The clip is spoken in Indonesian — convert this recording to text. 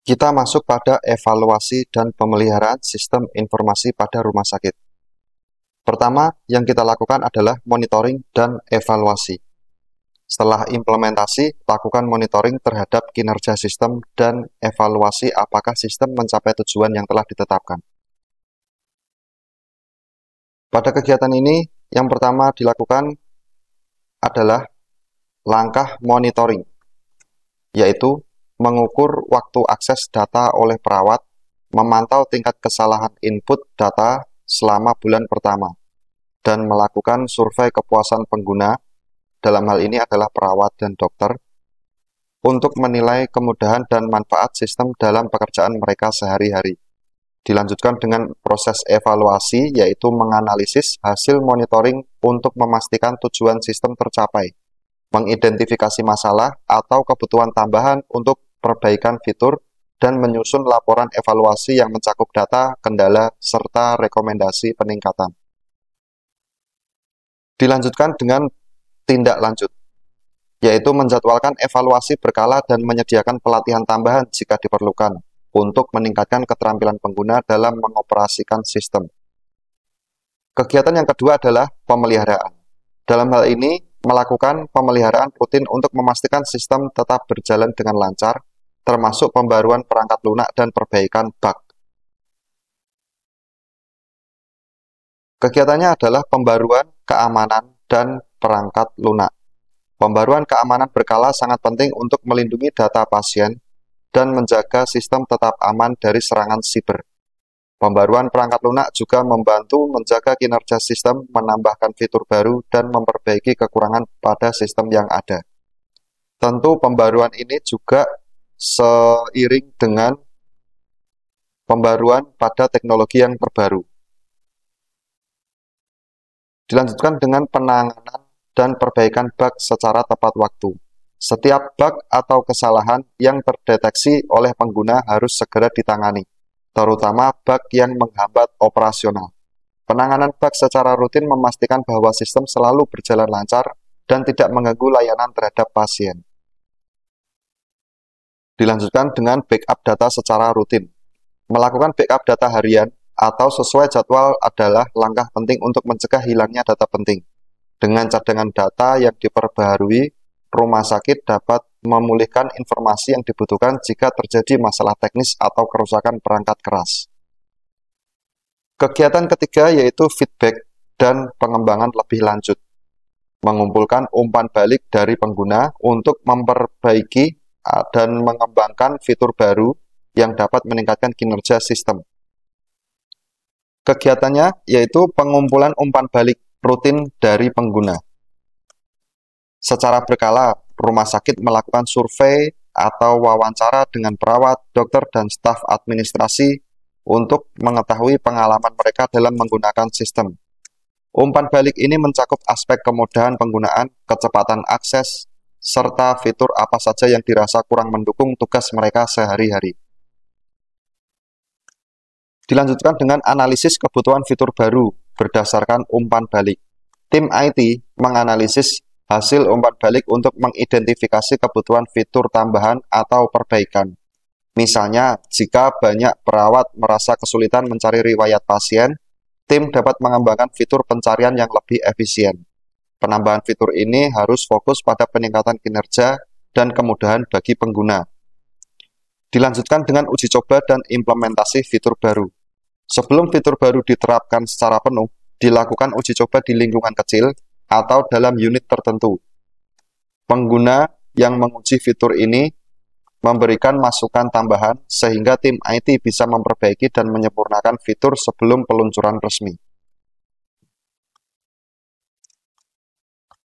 Kita masuk pada evaluasi dan pemeliharaan sistem informasi pada rumah sakit. Pertama, yang kita lakukan adalah monitoring dan evaluasi. Setelah implementasi, lakukan monitoring terhadap kinerja sistem dan evaluasi apakah sistem mencapai tujuan yang telah ditetapkan. Pada kegiatan ini, yang pertama dilakukan adalah langkah monitoring, yaitu mengukur waktu akses data oleh perawat, memantau tingkat kesalahan input data selama bulan pertama, dan melakukan survei kepuasan pengguna, dalam hal ini adalah perawat dan dokter, untuk menilai kemudahan dan manfaat sistem dalam pekerjaan mereka sehari-hari. Dilanjutkan dengan proses evaluasi, yaitu menganalisis hasil monitoring untuk memastikan tujuan sistem tercapai, mengidentifikasi masalah atau kebutuhan tambahan untuk perbaikan fitur, dan menyusun laporan evaluasi yang mencakup data, kendala, serta rekomendasi peningkatan. Dilanjutkan dengan tindak lanjut, yaitu menjadwalkan evaluasi berkala dan menyediakan pelatihan tambahan jika diperlukan untuk meningkatkan keterampilan pengguna dalam mengoperasikan sistem. Kegiatan yang kedua adalah pemeliharaan. Dalam hal ini, melakukan pemeliharaan rutin untuk memastikan sistem tetap berjalan dengan lancar, termasuk pembaruan perangkat lunak dan perbaikan bug. Kegiatannya adalah pembaruan keamanan dan perangkat lunak. Pembaruan keamanan berkala sangat penting untuk melindungi data pasien dan menjaga sistem tetap aman dari serangan siber. Pembaruan perangkat lunak juga membantu menjaga kinerja sistem, menambahkan fitur baru, dan memperbaiki kekurangan pada sistem yang ada. Tentu pembaruan ini juga seiring dengan pembaruan pada teknologi yang terbaru. Dilanjutkan dengan penanganan dan perbaikan bug secara tepat waktu. Setiap bug atau kesalahan yang terdeteksi oleh pengguna harus segera ditangani, terutama bug yang menghambat operasional. Penanganan bug secara rutin memastikan bahwa sistem selalu berjalan lancar dan tidak mengganggu layanan terhadap pasien. Dilanjutkan dengan backup data secara rutin. Melakukan backup data harian atau sesuai jadwal adalah langkah penting untuk mencegah hilangnya data penting. Dengan cadangan data yang diperbaharui, rumah sakit dapat memulihkan informasi yang dibutuhkan jika terjadi masalah teknis atau kerusakan perangkat keras. Kegiatan ketiga yaitu feedback dan pengembangan lebih lanjut. Mengumpulkan umpan balik dari pengguna untuk memperbaiki dan mengembangkan fitur baru yang dapat meningkatkan kinerja sistem. Kegiatannya yaitu pengumpulan umpan balik rutin dari pengguna. Secara berkala, rumah sakit melakukan survei atau wawancara dengan perawat, dokter, dan staf administrasi untuk mengetahui pengalaman mereka dalam menggunakan sistem. Umpan balik ini mencakup aspek kemudahan penggunaan, kecepatan akses, serta fitur apa saja yang dirasa kurang mendukung tugas mereka sehari-hari. Dilanjutkan dengan analisis kebutuhan fitur baru berdasarkan umpan balik. Tim IT menganalisis hasil umpan balik untuk mengidentifikasi kebutuhan fitur tambahan atau perbaikan. Misalnya, jika banyak perawat merasa kesulitan mencari riwayat pasien, tim dapat mengembangkan fitur pencarian yang lebih efisien. Penambahan fitur ini harus fokus pada peningkatan kinerja dan kemudahan bagi pengguna. Dilanjutkan dengan uji coba dan implementasi fitur baru. Sebelum fitur baru diterapkan secara penuh, dilakukan uji coba di lingkungan kecil atau dalam unit tertentu. Pengguna yang menguji fitur ini memberikan masukan tambahan sehingga tim IT bisa memperbaiki dan menyempurnakan fitur sebelum peluncuran resmi.